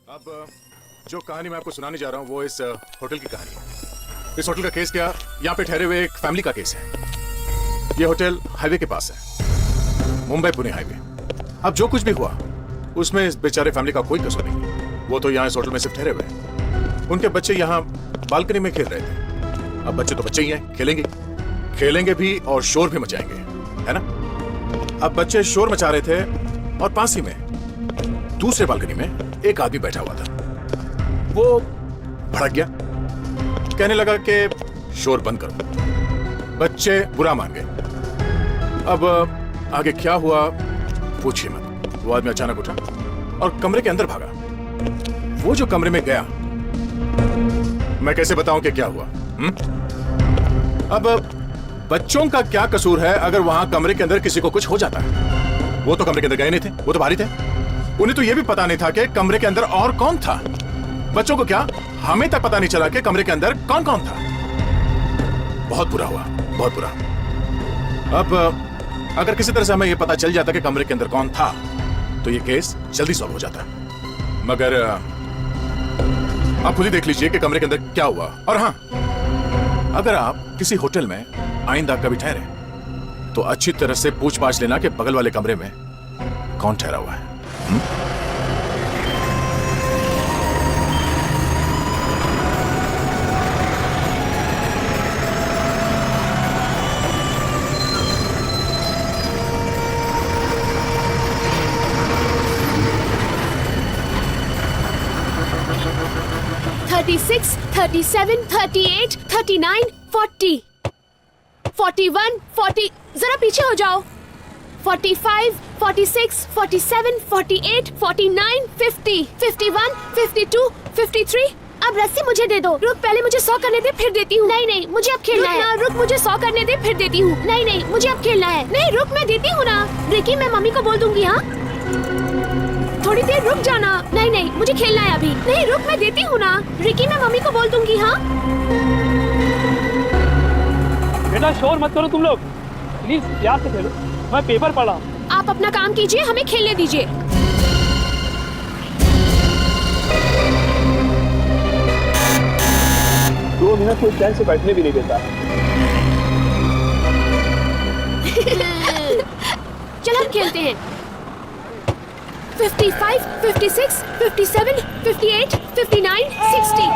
अब जो कहानी मैं आपको सुनाने जा रहा हूँ वो इस होटल की कहानी है। इस होटल का केस क्या, यहाँ पे ठहरे हुए एक फैमिली का केस है। ये होटल हाईवे के पास है, मुंबई पुणे हाईवे। अब जो कुछ भी हुआ उसमें इस बेचारे फैमिली का कोई कसूर नहीं। वो तो यहाँ इस होटल में सिर्फ ठहरे हुए हैं। उनके बच्चे यहाँ बालकनी में खेल रहे थे। अब बच्चे तो बच्चे ही हैं, खेलेंगे भी और शोर भी मचाएंगे, है ना। अब बच्चे शोर मचा रहे थे और पास ही में दूसरे बालकनी में एक आदमी बैठा हुआ था। वो भड़क गया, कहने लगा कि शोर बंद करो। बच्चे बुरा मान गए। अब आगे क्या हुआ पूछिए मत। वो आदमी अचानक उठा और कमरे के अंदर भागा। वो जो कमरे में गया, मैं कैसे बताऊं कि क्या हुआ? अब बच्चों का क्या कसूर है अगर वहां कमरे के अंदर किसी को कुछ हो जाता है? वो तो कमरे के अंदर गए नहीं थे, वो तो बाहर थे। उन्हें तो यह भी पता नहीं था कि कमरे के अंदर और कौन था। बच्चों को क्या, हमें तक पता नहीं चला कि कमरे के अंदर कौन कौन था। बहुत बुरा हुआ, बहुत बुरा। अब अगर किसी तरह से हमें यह पता चल जाता कि कमरे के अंदर कौन था तो यह केस जल्दी सॉल्व हो जाता। मगर आप खुद ही देख लीजिए कि कमरे के अंदर क्या हुआ। और हाँ, अगर आप किसी होटल में आइंदा कभी ठहरे तो अच्छी तरह से पूछ पाछ लेना कि बगल वाले कमरे में कौन ठहरा हुआ है। $36, $37, $38, $39, $40, $41, $40, जरा पीछे हो जाओ। $45, $46, $47, $48, $49, $50, $51, $52, $53। अब रस्सी मुझे दे दो। रुक, पहले मुझे 100 करने दे, फिर देती हूँ। नहीं नहीं, मुझे अब खेलना है। रुक, मुझे 100 करने दे, फिर देती हूँ। नहीं नहीं, मुझे अब खेलना है। नहीं रुक, मैं देती हूँ ना। रिकी, मैं मम्मी को बोल दूंगी। हाँ, थोड़ी देर रुक जाना। नहीं नहीं, मुझे खेलना है अभी। नहीं रुक, मैं देती हूँ ना। रिकी, मैं मम्मी को बोल दूंगी। हाँ बेटा, शोर मत करो तुम लोग, प्लीज प्यार से खेलो। मैं पेपर पढ़ा। आप अपना काम कीजिए, हमें खेलने दीजिए। दो मिनट कोई चैन से बैठने भी नहीं देता। चलो हम खेलते हैं। 55, 56, 57, 58, 59, 60।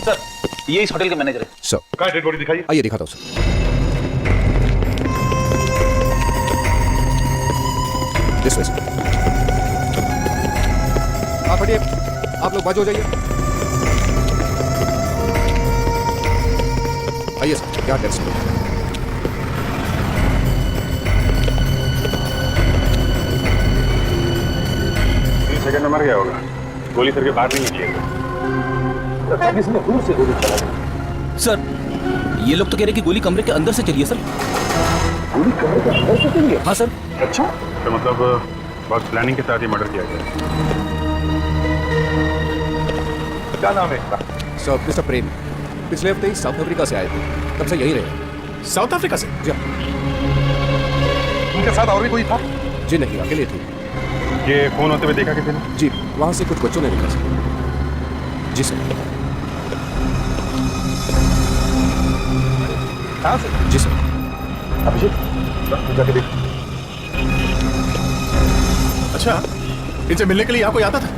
सर, ये इस होटल के मैनेजर है। सर, कहाँ डेड बॉडी दिखाइए। आइए दिखाता हूँ सर। This way sir. आप हटिए, आप लोग बाजू हो जाइए। आइए सर, क्या टेस्ट करो। सेकंड में मर गया होगा। गोली सर के बाहर नहीं निकली। किसने दूर से गोली चला दी? सर, ये लोग तो कह रहे कि गोली कमरे के अंदर से चली है सर। गोली कमरे के अंदर से चली है? हाँ सर। अच्छा, तो मतलब बहुत प्लानिंग के साथ ही मर्डर किया गया। क्या नाम है इसका? सर, मिस्टर प्रेम पिछले हफ्ते ही साउथ अफ्रीका से आए थे, तब से यही रहे। साउथ अफ्रीका से? जी। उनके साथ और भी कोई था? जी नहीं, अकेले थे। ये फोन होते हुए देखा किसी ने? जी, वहां से कुछ बच्चों ने देखा सर। जी सर। हाँ सर। जी सर। अभिषेक, जाके देख। अच्छा, इनसे मिलने के लिए यहाँ कोई आता था?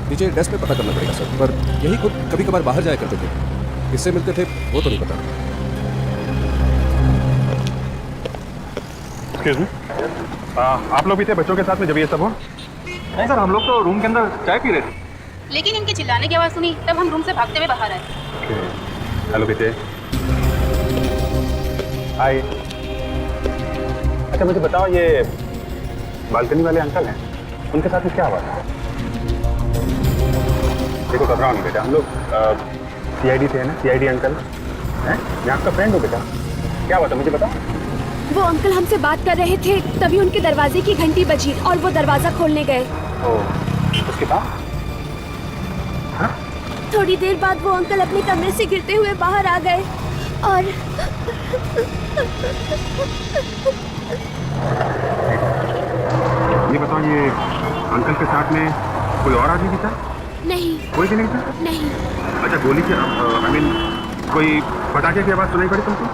नीचे डेस्क पे पता करना पड़ेगा सर, पर यही खुद कभी कभार बाहर जाया करते थे। किससे मिलते थे वो तो नहीं पता। एक्सक्यूज मी, आप लोग भी थे बच्चों के साथ में जब ये सब हुआ? नहीं सर, हम लोग तो रूम के अंदर चाय पी रहे थे। लेकिन इनके चिल्लाने की आवाज़ सुनी तब हम रूम से भागते हुए बाहर आए। हेलो बेटे। हाय। अच्छा मुझे बताओ, ये बालकनी वाले अंकल हैं, उनके साथ में क्या हुआ था? देखो घबराओ नहीं बेटा, हम लोग सीआईडी से है ना, सीआईडी अंकल हैं। मैं आपका फ्रेंड हूँ बेटा। क्या हुआ था मुझे बताओ। वो अंकल हमसे बात कर रहे थे, तभी उनके दरवाजे की घंटी बजी और वो दरवाजा खोलने गए। उसके बाद थोड़ी देर बाद वो अंकल अपने कमरे से गिरते हुए बाहर आ गए और ये बताओ, ये अंकल के साथ में कोई और आदमी भी था? नहीं। कोई भी नहीं था? नहीं। अच्छा, गोली की आई मीन कोई पटाखे की आवाज सुनाई पड़ी तुमको?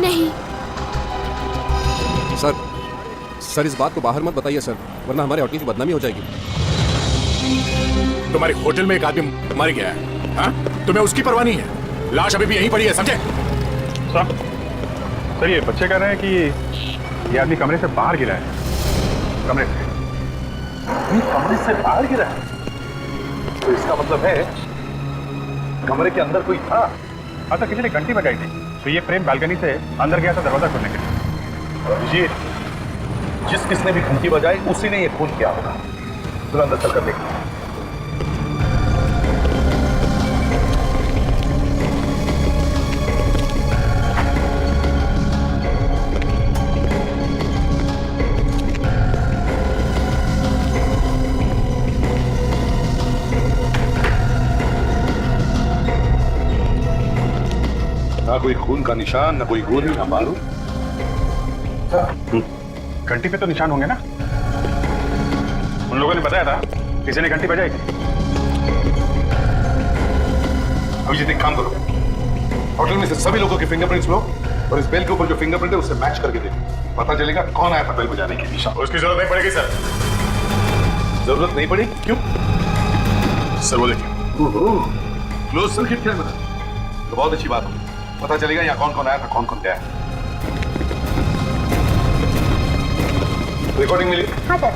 नहीं। सर इस बात को बाहर मत बताइए सर, वरना हमारे होटल की बदनामी हो जाएगी। तुम्हारे होटल में एक आदमी मर गया है, हाँ? तुम्हें उसकी परवाह नहीं है? लाश अभी भी यहीं पड़ी है, समझे? सर ये बच्चे कह रहे हैं कि ये आदमी कमरे से बाहर गिरा है। कमरे से बाहर गिरा है? तो इसका मतलब है कमरे के अंदर कोई था। अच्छा, किसी ने घंटी बजाई थी, तो ये प्रेम बालकनी से अंदर गया था दरवाजा खोलने के लिए। ये जिसने भी घंटी बजाई उसी ने ये खून किया होगा। तो अंदर चलकर देखते हैं। ना कोई खून का निशान, ना कोई गोली, ना बारूद। घंटी पे तो निशान होंगे ना? उन लोगों ने बताया था किसी ने घंटी बजाई थी। अभिजीत, एक काम करो, होटल में से सभी लोगों के फिंगरप्रिंट्स लो और इस बेल के ऊपर जो फिंगरप्रिंट है उससे मैच करके देखो। पता चलेगा कौन आया था बेल बजाने के लिए। उसकी जरूरत नहीं पड़ेगी सर। जरूरत नहीं पड़ी? क्यों? सर वो देखिए, क्लोज सर्किट कैमरा, तो बहुत अच्छी बात होगी। पता चलेगा यहाँ कौन कौन आया था, कौन कौन गया है। रिकॉर्डिंग मिली? हाँ सर।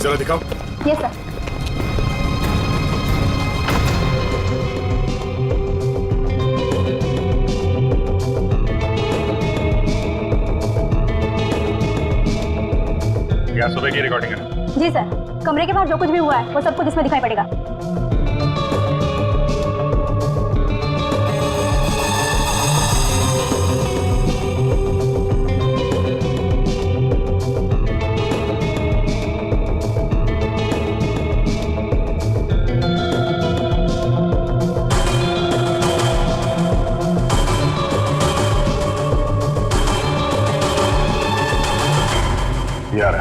जरा दिखाओ। Yes sir. यहाँ सुबह की रिकॉर्डिंग है? जी सर, कमरे के बाहर जो कुछ भी हुआ है वो सब कुछ इसमें दिखाई पड़ेगा। यार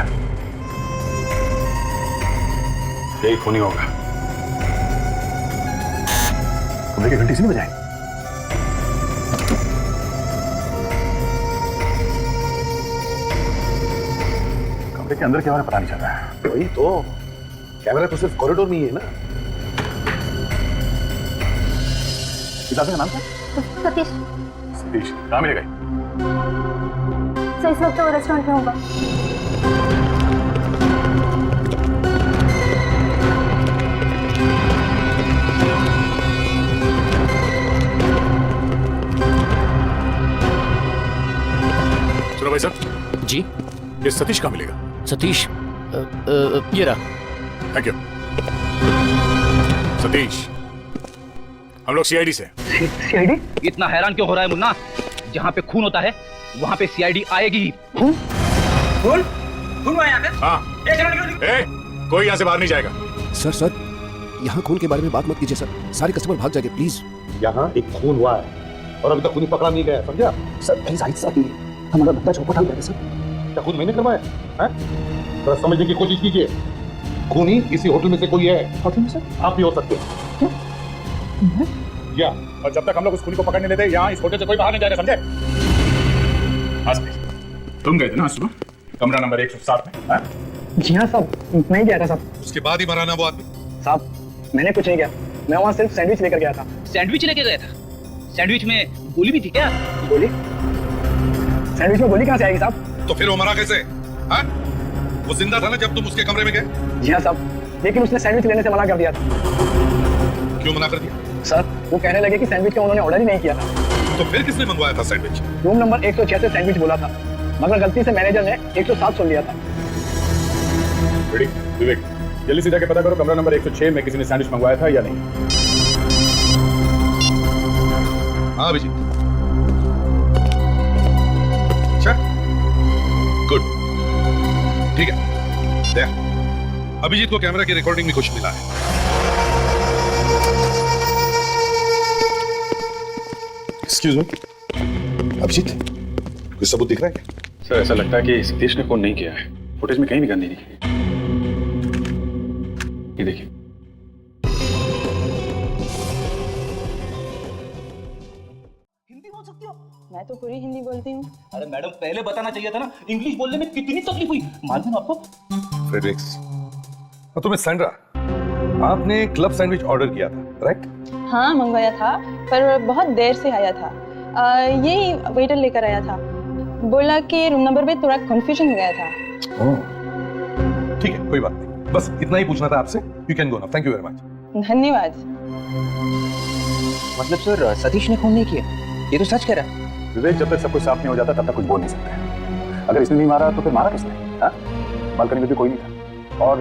यही खूनी होगा। कमरे की घंटी से नहीं बजाएं। कमरे के अंदर क्या हो रहा है पता नहीं चल रहा है। वही तो, कैमरा तो सिर्फ कॉरिडोर में ही है ना। इस आदमी का नाम क्या? सतीश। सतीश, कहाँ मिलेगा? सर इस वक्त तो रेस्टोरेंट में होगा। सुनो भाई साहब जी। ये सतीश कहाँ मिलेगा? सतीश ये रहा। Thank you. सतीश, हम लोग सीआईडी से। सीआईडी? इतना हैरान क्यों हो रहा है मुन्ना? जहाँ पे खून होता है वहाँ पे सीआईडी आएगी ही। खून? खून हुआ यहाँ पे? हाँ। कोई यहाँ से बाहर नहीं जाएगा। सर यहाँ खून के बारे में बात मत कीजिए सर, सारे कस्टमर भाग जाएंगे प्लीज। यहाँ एक खून हुआ है और अभी तक खूनी पकड़ा नहीं गया, समझा? सर प्लीज आहिस्ता कीजिए, हमारा बच्चा चौपट हो गया सर। क्या खून मैंने करवाया है? थोड़ा समझने की कोशिश कीजिए। खूनी इसी होटल में से कोई है। होटल में सर? आप भी हो सकते हैं। क्या? और जब तक हम लोग उस खूनी को पकड़ने लेते यहाँ इस होटल से कोई बाहर नहीं जाएगा, समझे? तुम गए थे ना सुबह कमरा नंबर 107 में? हाँ? जी हाँ साहब, मैं ही गया था साहब। उसके बाद ही मराना वो आदमी? साहब मैंने कुछ नहीं किया, मैं वहाँ सिर्फ सैंडविच लेकर गया था। सैंडविच लेके गया था? सैंडविच में गोली भी थी क्या? गोली? सैंडविच में गोली कहाँ से आएगी साहब? तो फिर वो मरा कैसे? हाँ? वो जिंदा था ना जब तुम उसके कमरे में गए? जी हाँ साहब, लेकिन उसने सैंडविच लेने से मना कर दिया था। क्यों मना कर दिया? सर वो कहने लगे कि सैंडविच का उन्होंने ऑर्डर ही नहीं किया था। तो फिर किसने मंगवाया था सैंडविच? रूम नंबर 106 से सैंडविच बोला था, मगर गलती से मैनेजर ने 107 सुन लिया था। विवेक, जल्दी से जाके पता करो कमरा नंबर 106 में किसी ने सैंडविच मंगवाया था या नहीं। हाँ अभिजीत। ठीक है, देख अभिजीत को कैमरा की रिकॉर्डिंग में कुछ मिला है। एक्सक्यूज मी, अभिजीत कोई सबूत दिख रहा है क्या? सर ऐसा लगता है कि सतीश ने फोन नहीं किया है। फुटेज में कहीं भी गन नहीं दिखी। ये देखिए। हिंदी बोल सकती हो? मैं तो पूरी हिंदी बोलती हूँ। अरे मैडम पहले बताना चाहिए था ना, इंग्लिश बोलने में कितनी तकलीफ हुई मालूम है आपको? फ्रेडरिक्स, तुम्हें सैंड्रा, आपने क्लब सैंडविच ऑर्डर किया था, राइट? हाँ मंगवाया था, पर बहुत देर से आया था। यही वेटर लेकर आया था, बोला कि रूम नंबर में थोड़ा कंफ्यूजन हो गया था। ठीक है, कोई बात नहीं, बस इतना ही पूछना था आपसे। You can go now, thank you very much. धन्यवाद। मतलब सर सतीश ने खून नहीं किया, ये तो सच कह रहा है। विवेक, जब तक सब कुछ साफ नहीं हो जाता तब तक कुछ बोल नहीं सकते। अगर इसने नहीं मारा तो फिर मारा किसने? हाँ? बालकनी में भी कोई नहीं था और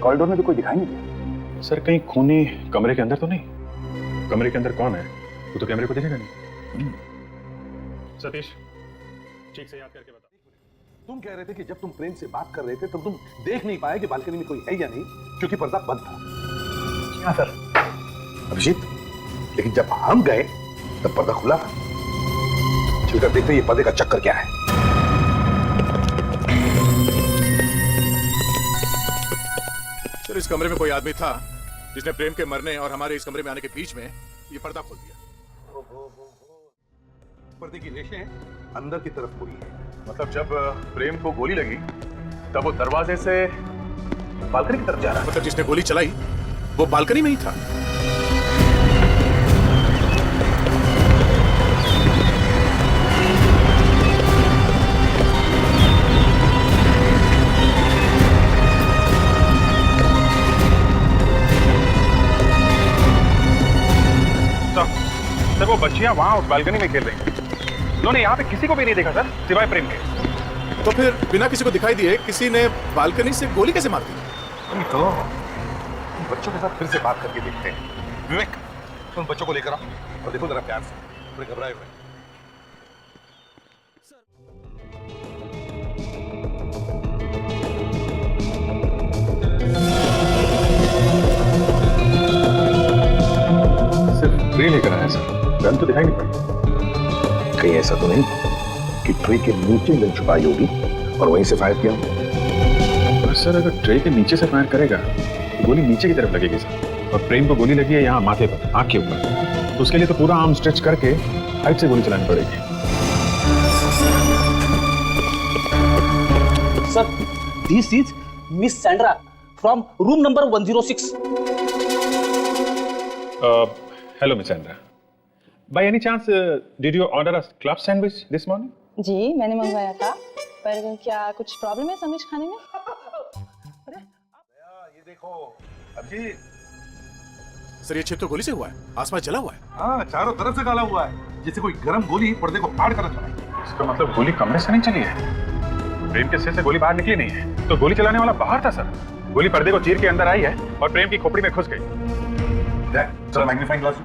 कॉरिडोर में भी कोई दिखाई नहीं दिया। सर कहीं खूनी कमरे के अंदर तो नहीं? कमरे के अंदर कौन है वो तो कैमरे को दिखेगा नहीं। सतीश ठीक से याद करके बता। तुम कह रहे थे कि जब तुम प्रेम से बात कर रहे थे तब तुम देख नहीं पाए कि बालकनी में कोई है या नहीं, क्योंकि पर्दा बंद था। हाँ सर। अभिजीत, लेकिन जब हम गए तब पर्दा खुला था। चलकर देखते ये पर्दे का चक्कर क्या है। सर इस कमरे में कोई आदमी था जिसने प्रेम के मरने और हमारे इस कमरे में आने के बीच में ये पर्दा खोल दिया। पर्दे की रेशें अंदर की तरफ हुई है। मतलब जब प्रेम को गोली लगी तब वो दरवाजे से बालकनी की तरफ जा रहा है। मतलब जिसने गोली चलाई वो बालकनी में ही था। सर वो बच्चियां वहां बालकनी में खेल रही हैं। उन्होंने यहाँ पे किसी को भी नहीं देखा सर, सिवाय प्रेम के। तो फिर बिना किसी को दिखाई दिए किसी ने बालकनी से गोली कैसे मार दी? तो बच्चों के साथ फिर से बात करके देखते हैं। विवेक, तुम बच्चों को लेकर आओ और देखो जरा प्यार से, थोड़े घबराए हुए। सिर्फ ट्रे लेकर आया सर, गन तो दिखाई नहीं पड़ी। कहीं ऐसा तो नहीं कि ट्रे के नीचे गन छुपाई होगी और वहीं से फायर किया होगा? सर अगर ट्रे के नीचे से फायर करेगा तो गोली नीचे की तरफ लगेगी सर, और प्रेम को गोली लगी है यहाँ माथे पर, आंख के ऊपर, तो उसके लिए तो पूरा आर्म स्ट्रेच करके हाइट से गोली चलानी पड़ेगी। Sir this is miss Sandra from room number 106। Hello miss Sandra, by any chance did you order a club sandwich this morning? जी मैंने मंगवाया था, पर क्या कुछ प्रॉब्लम है सैंडविच खाने में? ये देखो अभिजीत, सर ये छेद तो गोली से हुआ है, आसपास जला हुआ है। हाँ, चारों तरफ से काला हुआ है, जैसे कोई गरम गोली पर्दे को फाड़ कर चलाई। इसका मतलब गोली कमरे से नहीं चली है, प्रेम के सिर से गोली बाहर निकली नहीं है, तो गोली चलाने वाला बाहर था सर। गोली पर्दे को चीर के अंदर आई है और प्रेम की खोपड़ी में घुस गई। चलो मैग्नीफाइंग ग्लास।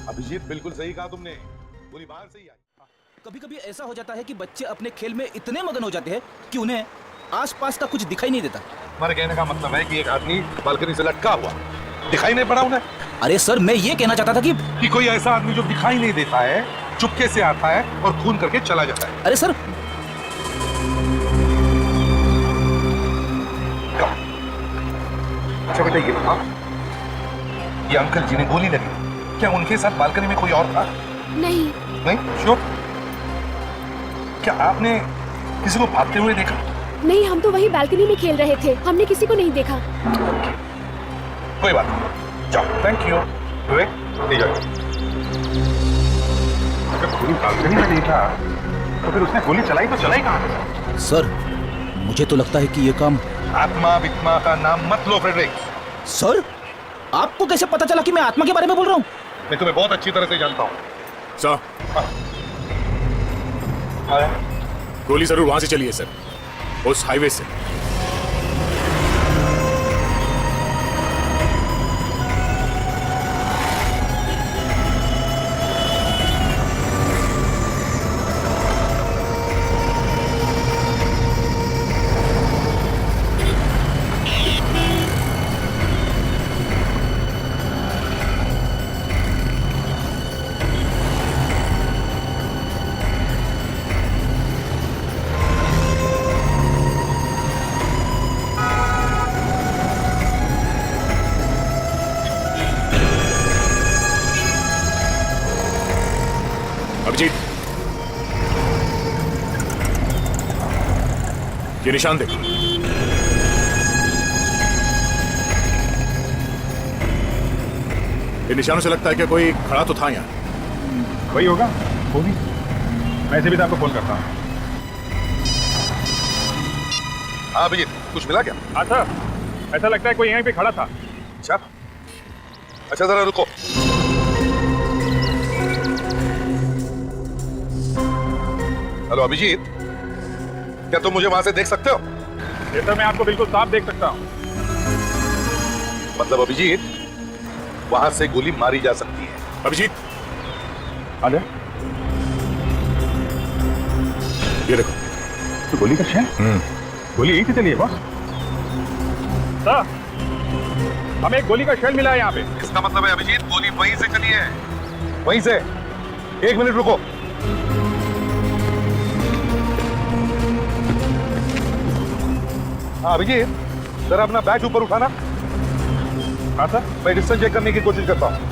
अभिजीत बिल्कुल सही कहा तुमने, गोली बाहर से ही आई। कभी कभी ऐसा हो जाता है कि बच्चे अपने खेल में इतने मगन हो जाते हैं कि उन्हें आसपास का कुछ दिखाई नहीं देता। हमारे कहने का मतलब है कि एक आदमी बालकनी से लटका हुआ, दिखाई नहीं पड़ा उन्हें? अरे सर मैं ये कहना चाहता था कि कोई ऐसा आदमी जो दिखाई नहीं देता है, चुपके से आता है और खून करके चला जाता है। अरे सर अच्छा बेटा ये बताओ, ये अंकल जिन्हें गोली लगी, क्या उनके साथ बालकनी में कोई और था? नहीं। नहीं? श्योर? क्या आपने किसी को भागते हुए देखा? नहीं, हम तो वही बालकनी में खेल रहे थे, हमने किसी को नहीं देखा। कोई बात नहीं, जाओ। Thank you. विवेक, ले जाओ। अगर गोली बालकनी में नहीं था तो फिर उसने गोली चलाई तो चलाई कहाँ? सर मुझे तो लगता है कि ये काम आत्मा वित्मा का नाम मत लो फ्रेडरिक। सर आपको कैसे पता चला कि मैं आत्मा के बारे में बोल रहा हूँ? मैं तुम्हें बहुत अच्छी तरह से जानता हूँ। सर गोली जरूर वहां से चली है सर, उस हाईवे से। ये निशान देखो। इन निशानों से लगता है कि कोई खड़ा तो था यहाँ। वही होगा, वो भी। मैं इसे भी तो आपको फोन करता हूँ। हाँ अभिजीत, कुछ मिला क्या? हाँ सर, ऐसा लगता है कोई यहीं पे खड़ा था। अच्छा अच्छा, जरा रुको। हेलो अभिजीत, क्या तुम मुझे वहां से देख सकते हो? ये सर, मैं आपको बिल्कुल साफ देख सकता हूँ। मतलब अभिजीत, वहां से गोली मारी जा सकती है। अभिजीत, आ जा। ये देखो। तो गोली का शेल? गोली यहीं से चली है बॉस। सर, हमें एक गोली का शेल मिला है यहाँ पे। इसका मतलब है अभिजीत, गोली वहीं से चली है। वहीं से? एक मिनट रुको। हाँ अभिजीत, जरा अपना बैग ऊपर उठाना। हाँ सर। मैं डिस्टेंस चेक करने की कोशिश करता हूँ।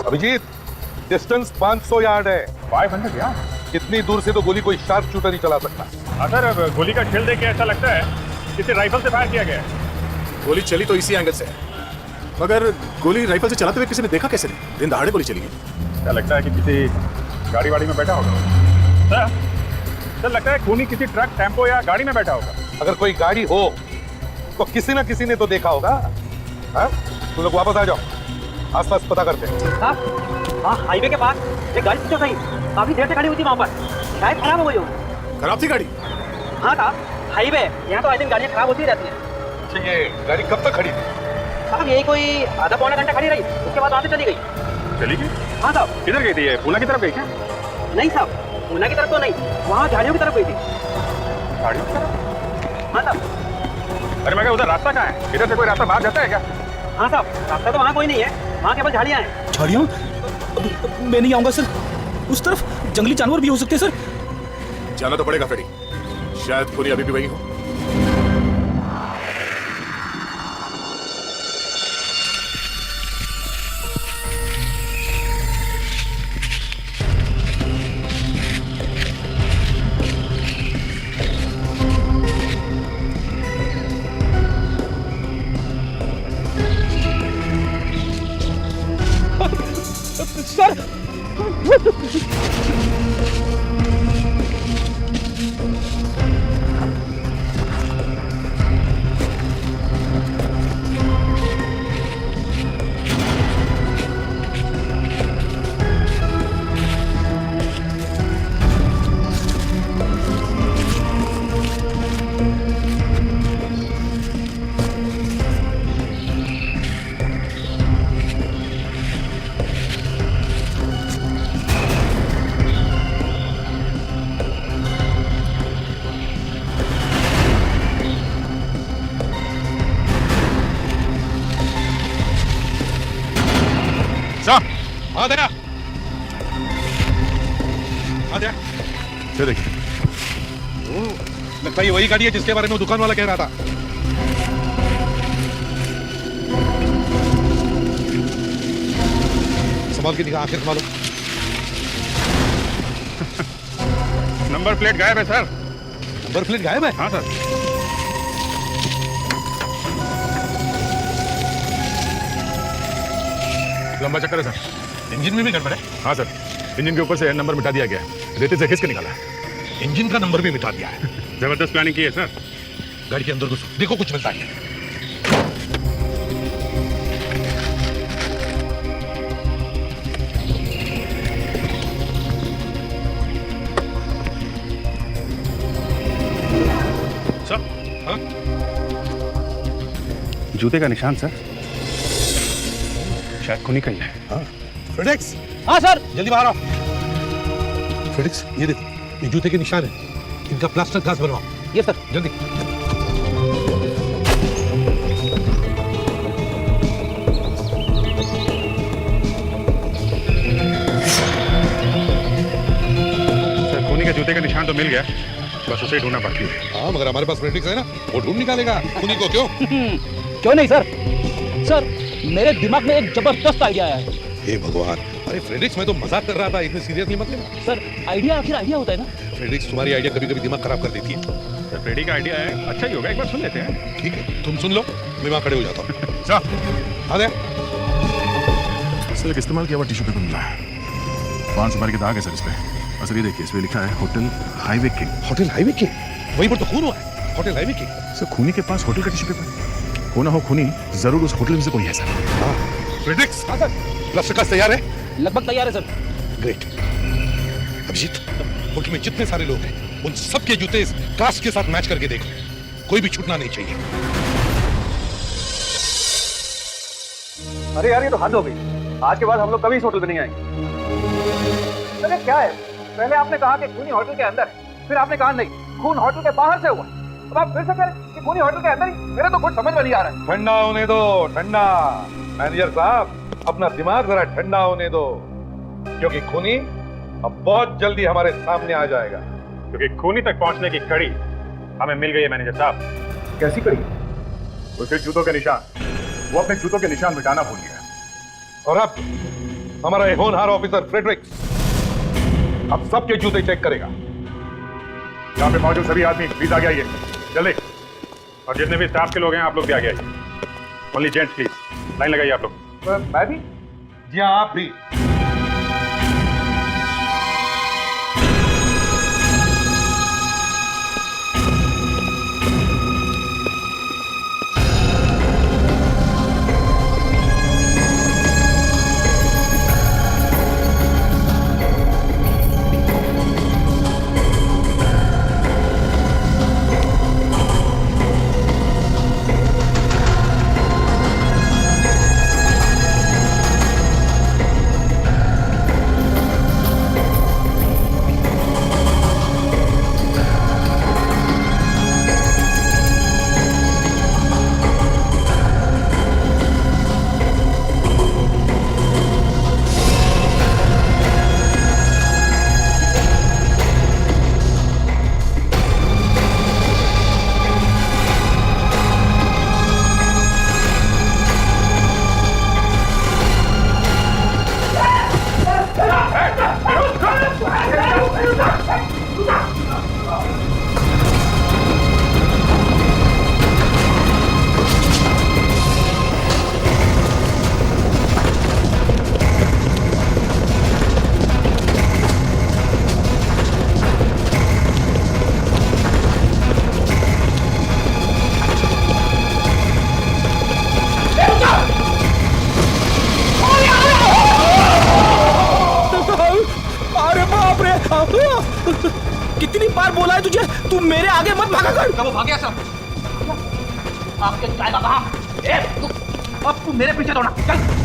अभिजीत, डिस्टेंस 500 यार्ड है। 500 यार्ड? इतनी दूर से तो गोली कोई शार्प शूटर ही चला सकता। हाँ सर, अब गोली का शेल देख के ऐसा लगता है किसी राइफल से फायर किया गया है। गोली चली तो इसी एंगल से है, मगर गोली राइफल से चलाते हुए किसी ने देखा कैसे नहीं? दिन दहाड़े गोली चली गई। क्या लगता है कि किसी गाड़ी वाड़ी में बैठा होगा? सर, सर लगता है खूनी किसी ट्रक, टेम्पो या गाड़ी में बैठा होगा। अगर कोई गाड़ी हो तो किसी ना किसी ने तो देखा होगा। हाँ, तुम लोग वापस आ जाओ, आसपास पता करते हैं। साहब, हाँ हाईवे के पास एक गाड़ी पूछो सही, काफी देर से खड़ी हुई थी वहाँ पर, शायद खराब हो गई हो। खराब थी गाड़ी? हाँ साहब, हाईवे, यहाँ तो आई दिन गाड़ियाँ खराब होती रहती हैं। अच्छा, ये गाड़ी कब तक खड़ी थी? साहब यही कोई आधा पौना घंटा खड़ी रही, उसके बाद वहाँ से चली गई। चली गई? हाँ साहब। किधर गई थी ये? पूना की तरफ गई क्या? नहीं साहब, पूना की तरफ तो नहीं, वहाँ झाड़ियों की तरफ गई थी। गाड़ियों की तरफ? हाँ साहब। अरे मैं उधर रास्ता कहाँ है? इधर से कोई रास्ता बाहर जाता है क्या? हाँ साहब, रास्ता तो वहाँ कोई नहीं है, वहाँ केवल झाड़ियाँ हैं। झाड़ियों? मैं नहीं आऊंगा सर, उस तरफ जंगली जानवर भी हो सकते हैं सर। जाना तो पड़ेगा फ्रेडी, शायद खूनी अभी भी वही हो। सर आ गया। ये देखिए, लगता है ये वही गाड़ी है जिसके बारे में वो दुकान वाला कह रहा था। संभाल के निकाह, आखिर संभालो। नंबर प्लेट गायब है सर। नंबर प्लेट गायब है? हाँ सर। लंबा चक्कर है सर। इंजन में भी गड़बड़ है? हाँ सर, इंजन के ऊपर से नंबर मिटा दिया गया, रेते से खींच के निकाला है। इंजन का नंबर भी मिटा दिया है। जबरदस्त प्लानिंग की है सर। गाड़ी के अंदर घुसो, देखो कुछ मिलता है। सर, हाँ? जूते का निशान सर, शायद खूनी का ही है। हाँ। फेडेक्स, हाँ सर। जल्दी बाहर आओ। फेडेक्स, ये देखो, ये जूते के निशान है। इनका प्लास्टर घास बनवाओ। ये सर। जल्दी। सर, खूनी के जूते का निशान तो मिल गया, बस उसे ढूंढना बाकी है। हाँ, मगर हमारे पास फेडेक्स है ना, वो ढूंढ निकालेगा खूनी को। क्यों? क्यों नहीं सर। सर, मेरे दिमाग में एक जबरदस्त आइडिया आया है। हे भगवान, अरे फ्रेडरिक्स, मैं तो मजाक कर रहा था, इतने सीरियसली मत लेना। सर आइडिया आखिर आइडिया होता है ना। फ्रेडरिक्स, तुम्हारी आइडिया कभी कभी दिमाग खराब कर देती है। सर फ्रेडी का आइडिया है, अच्छा ही होगा, एक बार सुन लेते हैं। ठीक है, तुम सुन लो, मैं वहां खड़े हो जाता हूँ। सर आ गया। सर एक इस्तेमाल किया हुआ टिश्यू पेपर मिला है, 5 सुपारी के दाग है सर इस पे। और सर ये देखिए, इस पे लिखा है hotel highway king. Hotel highway king, वहीं पर तो खून हुआ है, होटल हाईवे किंग। सर खूनी के पास होटल का टिश्यू पेपर, हो ना हो खूनी जरूर उस होटल में से कोई है सर। हाँ फ्रेडरिक्स, प्लास्टर कास्ट तैयार है? लगभग तैयार है सर। ग्रेट। अभिजीत, होटल में जितने सारे लोग हैं उन सबके जूते इस कास्ट के साथ मैच करके देखो, कोई भी छूटना नहीं चाहिए। अरे यार ये तो हद हो गई, आज के बाद हम लोग कभी इस होटल में नहीं आएंगे। अरे क्या है, पहले आपने कहा कि खूनी होटल के अंदर है, फिर आपने कहा नहीं खून होटल के बाहर से हुआ, अब आप फिर से कह रहे हैं कि खूनी होटल के अंदर ही। मेरे तो कुछ समझ में नहीं आ रहा है। ठंडा होने दो, ठंडा। मैनेजर साहब, अपना दिमाग जरा ठंडा होने दो, क्योंकि खूनी अब बहुत जल्दी हमारे सामने आ जाएगा। क्योंकि खूनी तक पहुंचने की कड़ी हमें मिल गई है मैनेजर साहब। कैसी कड़ी? उसके जूतों के निशान, वो अपने जूतों के निशान मिटाना भूल गया। और अब हमारा ये होनहार ऑफिसर फ्रेडरिक्स अब सबके जूते चेक करेगा। यहाँ पे मौजूद सभी आदमी प्लीज आगे आइए, जल्दी। और जितने भी स्टाफ के लोग हैं आप लोग भी आगे आइए। ओनली जेंट्स प्लीज, लाइन लगाइए आप लोग। मैं भी? जी हाँ, आप भी। कितनी बार बोला है तुझे, तू मेरे आगे मत भागा कर। कब वो भाग गया सब? आपके जाएगा कहाँ? अब तू मेरे पीछे दौड़ा, चल।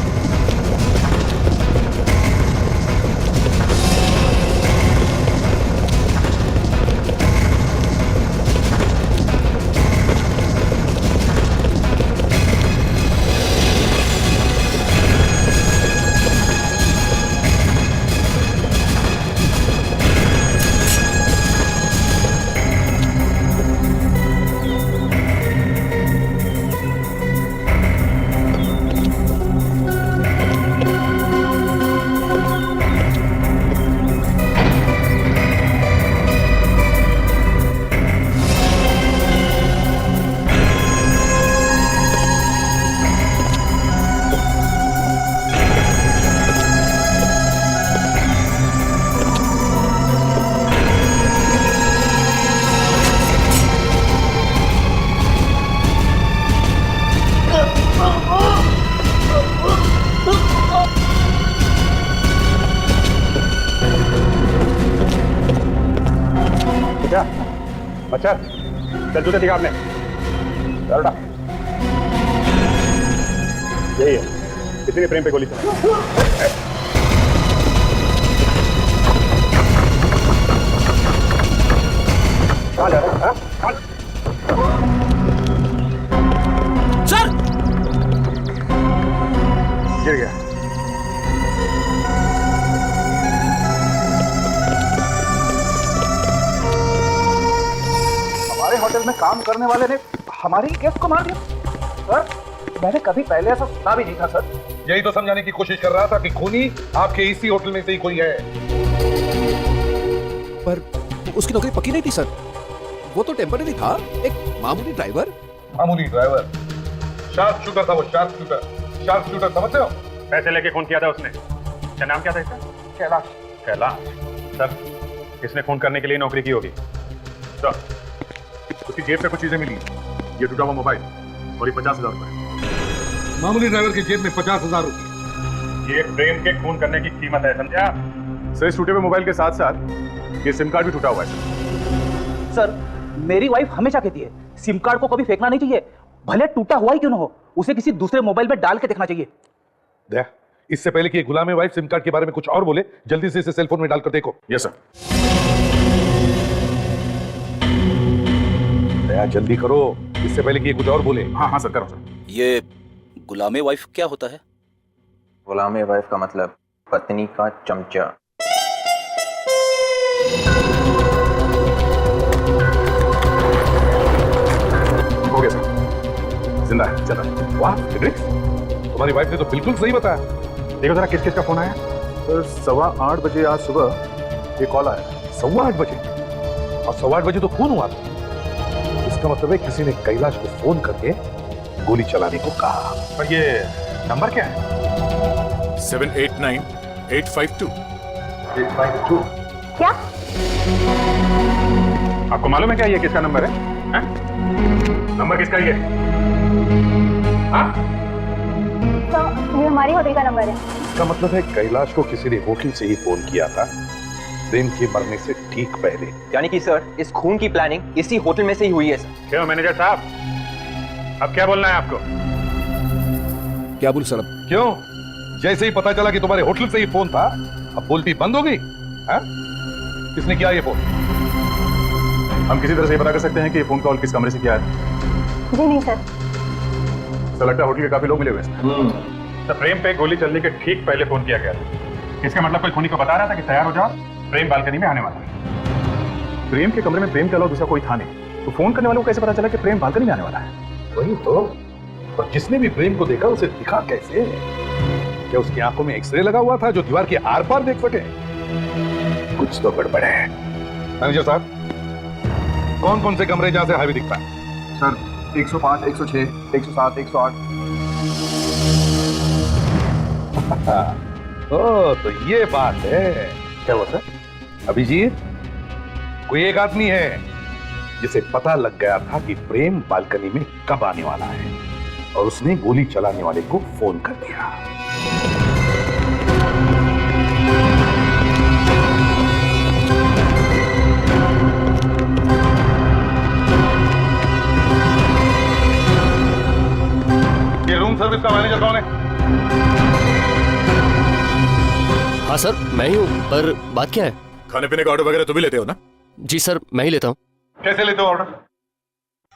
अच्छा चल, जूते दिखा आपने। यही है, किसी प्रेम पे गोली चला। कहाँ जा रहा है? सर! गिर गया। होटल में काम करने वाले ने हमारी केस को मार दिया। सर मैंने कभी पहले ऐसा सुना भी नहीं था सर। यही तो समझाने की कोशिश कर रहा था कि खूनी आपके इसी होटल में से ही कोई है। पर उसकी नौकरी पक्की नहीं थी सर, वो तो टेम्पररी था, एक मामूली ड्राइवर। मामूली ड्राइवर? शार्प शूटर था वो, शार्प शूटर। शार्प शूटर समझते हो? पैसे लेके खून किया था उसने। क्या नाम क्या था इसका? कैलाश। कैलाश। सर, इसने खून करने के लिए नौकरी की होगी। सर, उसकी जेब से कुछ चीजें मिली, ये टूटा हुआ मोबाइल और ये 50,000 रुपए। मामूली ड्राइवर की जेब में 50,000 रुपए। ये प्रेम के खून करने की कीमत है, समझा? सर, इस टूटे हुए मोबाइल के साथ साथ ये सिम कार्ड भी टूटा हुआ है। सर, मेरी वाइफ हमेशा कहती है सिम कार्ड को कभी फेंकना नहीं चाहिए, भले टूटा हुआ ही क्यों ना हो, उसे किसी दूसरे मोबाइल में डाल के देखना चाहिए। देख, इससे पहले कि गुलाम वाइफ सिम कार्ड के बारे में कुछ और बोले, जल्दी से इसे सेलफोन में डालकर देखो। Yes sir. दया जल्दी करो, इससे पहले कि ये कुछ और बोले। हाँ सर, करो सर। ये गुलामे वाइफ क्या होता है? गुलाम वाइफ का मतलब पत्नी का चमचा। हो गया सर, जिंदा है, चल रहा है। वाह इद्रिस, तुम्हारी वाइफ ने तो बिल्कुल सही बताया। देखो जरा किस किस का फोन आया। सर 8:15 बजे आज सुबह ये कॉल आया। 8:15 बजे? और 8:15 बजे तो खून हुआ था। इसका मतलब है किसी ने कैलाश को फोन करके गोली चलाने को कहा। पर ये नंबर क्या है? 789852। 852। क्या? आपको मालूम है क्या ये किसका नंबर है? नंबर किसका ये? हाँ? तो ये हमारी होटल का नंबर है। इसका मतलब है कैलाश को किसी ने होटल से ही फोन किया था, प्रेम के मरने से ठीक पहले। यानी कि सर, इस खून की प्लानिंग इसी होटल में से ही हुई है सर। क्यों मैनेजर साहब, अब क्या बोलना है आपको? क्या बोलूं सर अब? क्यों? जैसे ही पता चला कि तुम्हारे होटल से ही फोन था, अब बोलती बंद हो गई? हाँ? किसने किया ये फोन? हम किसी तरह से ये पता कर सकते हैं कि ये फोन कॉल किस कमरे से किया है? जी नहीं सर। तो लगता है होटल के काफी लोग मिले हुए हैं। तो प्रेम पे गोली चलने के ठीक पहले फोन किया गया था। इसका मतलब कोई खूनी को बता रहा था कि तैयार हो जाओ, प्रेम बालकनी में आने वाला है। प्रेम के कमरे में प्रेम के अलावा दूसरा कोई था नहीं, तो फोन करने वालों को कैसे पता चला कि प्रेम बालकनी में आने वाला है? वही तो। और जिसने भी प्रेम को देखा उसे दिखा कैसे? क्या उसकी आंखों में एक्सरे लगा हुआ था जो दीवार के आर पार देख सके? कुछ तो गड़बड़ है। मैनेजर साहब, कौन कौन से कमरे जहां से हाईवे दिखता है? सर 105, 106, 107, 108। ओ, तो ये बात है। क्या हुआ सर? अभिजीत, कोई एक आदमी है जिसे पता लग गया था कि प्रेम बालकनी में कब आने वाला है, और उसने गोली चलाने वाले को फोन कर दिया। ये रूम सर्विस का मैनेजर कौन है? हाँ सर, मैं ही हूँ, पर बात क्या है? खाने पीने का ऑर्डर वगैरह तो भी लेते हो ना? जी सर, मैं ही लेता हूँ। कैसे लेते हो ऑर्डर?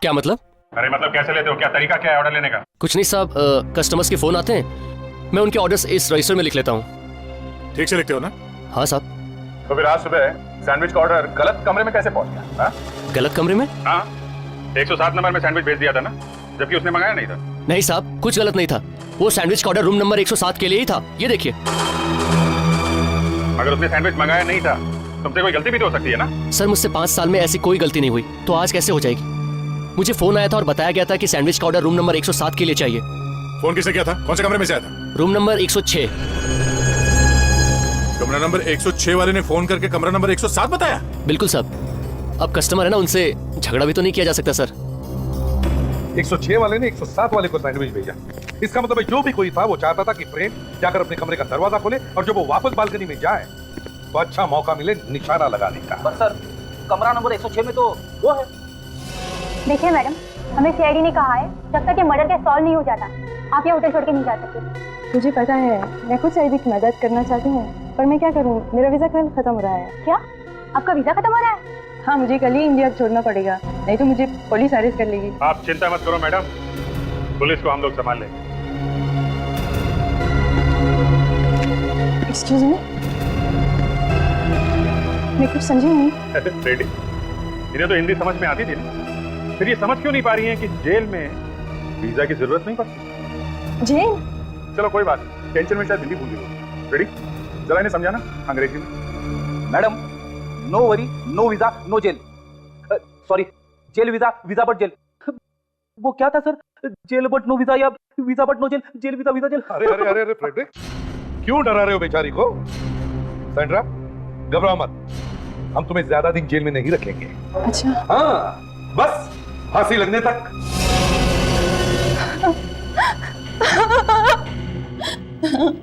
क्या मतलब? अरे मतलब कैसे लेते हो? क्या तरीका क्या है ऑर्डर लेने का? कुछ नहीं साहब, कस्टमर्स के फोन आते हैं, मैं उनके ऑर्डर्स इस रजिस्टर में लिख लेता हूँ। ठीक से लिखते हो ना? हाँ साहब। तो फिर आज सुबह सैंडविच का ऑर्डर गलत कमरे में कैसे पहुंच गया? हाँ? गलत कमरे में? हाँ, 107 नंबर में सैंडविच भेज दिया था ना, जबकि उसने मंगाया नहीं था। नहीं साहब, कुछ गलत नहीं था, वो सैंडविच का ऑर्डर रूम नंबर 107 के लिए ही था। ये देखिए। अगर उसने सैंडविच मंगाया नहीं था, तुमसे कोई गलती भी तो हो सकती है ना? सर, मुझसे 5 साल में ऐसी कोई गलती नहीं हुई, तो आज कैसे हो जाएगी? मुझे फोन आया था और बताया गया था कि सैंडविच का ऑर्डर रूम नंबर 107 के लिए चाहिए। फोन किसने किया था? कौन से कमरे में से आया था? Room number 106। कमरा नंबर 106 वाले ने फोन करके कमरा नंबर 107 बताया? बिल्कुल साहब। अब कस्टमर है ना, उनसे झगड़ा भी तो नहीं किया जा सकता सर। 106 वाले ने 107 वाले को सैंडविच भेजा। इसका मतलब है जो भी कोई था वो चाहता था कि प्रेम जाकर अपने कमरे का दरवाजा खोले, और जब वो वापस बालकनी में जाए तो अच्छा मौका मिले निशाना लगाने का। पर सर, कमरा नंबर 106 में तो वो है। देखिए मैडम, हमें सीआईडी ने कहा है जब तक ये मर्डर केस सॉल्व नहीं हो जाता आप ये होटल छोड़ के नहीं जा सकते। मुझे पता है, मैं खुद सईदी की मदद करना चाहती हूँ, पर मैं क्या करूँ, मेरा वीज़ा कल खत्म हो रहा है। क्या? आपका वीजा खत्म हो रहा है? हाँ, मुझे कल ही इंडिया छोड़ना पड़ेगा, नहीं तो मुझे पुलिस अरेस्ट कर लेगी। आप चिंता मत करो मैडम, पुलिस को हम लोग संभाल लेंगे। एक्सक्यूज मी, मैं कुछ समझी नहीं। रेडी? इन्हें तो हिंदी समझ में आती थी ना, फिर ये समझ क्यों नहीं पा रही हैं कि जेल में वीजा की जरूरत नहीं पड़ती? जेल? चलो कोई बात नहीं, टेंशन में शायद हिंदी भूल गई। रेडी? जरा इन्हें समझाना अंग्रेजी में। Madam, no worry, no visa, no jail. Sorry, jail visa, visa but jail. वो क्या था sir? Jail but no visa या visa but no jail? Jail visa, visa jail. अरे अरे अरे अरे फ्रेडरिक, क्यों डरा रहे हो बेचारी को? सैंड्रा, घबराओ मत, हम तुम्हें ज्यादा दिन जेल में नहीं रखेंगे। अच्छा। हाँ, बस फांसी लगने तक।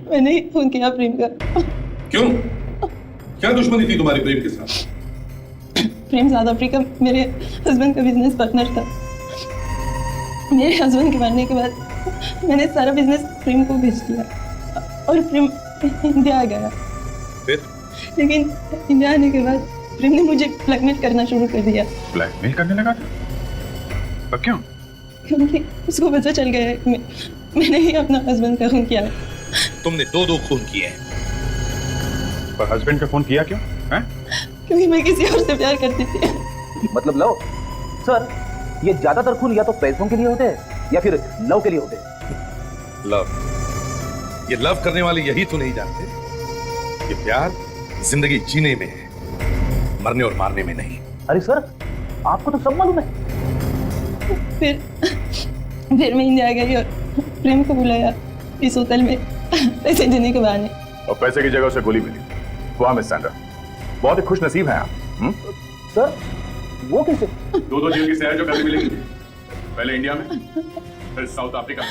मैंने ही फोन किया प्रेम का। क्यों? क्या दुश्मनी थी तुम्हारी प्रेम के साथ? प्रेम साउथ अफ्रीका मेरे हस्बैंड का बिजनेस पार्टनर था। मेरे हस्बैंड के मरने के बाद मैंने सारा बिजनेस प्रेम को भेज दिया और प्रेम इंडिया आ गया। फिर? लेकिन इंडिया आने के बाद प्रेम ने मुझे ब्लैकमेल करना शुरू कर दिया। ब्लैकमेल करने लगा था? पर क्यों? क्योंकि उसको पता चल गया है कि मैंने ही अपना हस्बैंड का खून किया। तुमने दो खून किए हैं। पर हस्बैंड का फोन किया क्यों? हैं? क्योंकि मैं किसी और से प्यार करती थी। मतलब लव? सर, ये ज्यादातर खून या तो पैसों के लिए होते हैं या फिर लव के लिए होते हैं। लव, ये लव करने वाले यही तो नहीं जानते कि प्यार जिंदगी जीने में है, मरने और मारने में नहीं। अरे सर, आपको तो सब मालूम है। फिर मैं इंडिया गई और प्रेम को बुलाया इस होटल में पैसे देने के बहाने। और पैसे की जगह उसे गोली मिली। वाह मिस सैंड्रा, बहुत ही खुश नसीब है आप। सर, वो कैसे? दो जेल की सैर जो कभी मिलेगी, पहले इंडिया में, फिर साउथ अफ्रीका में।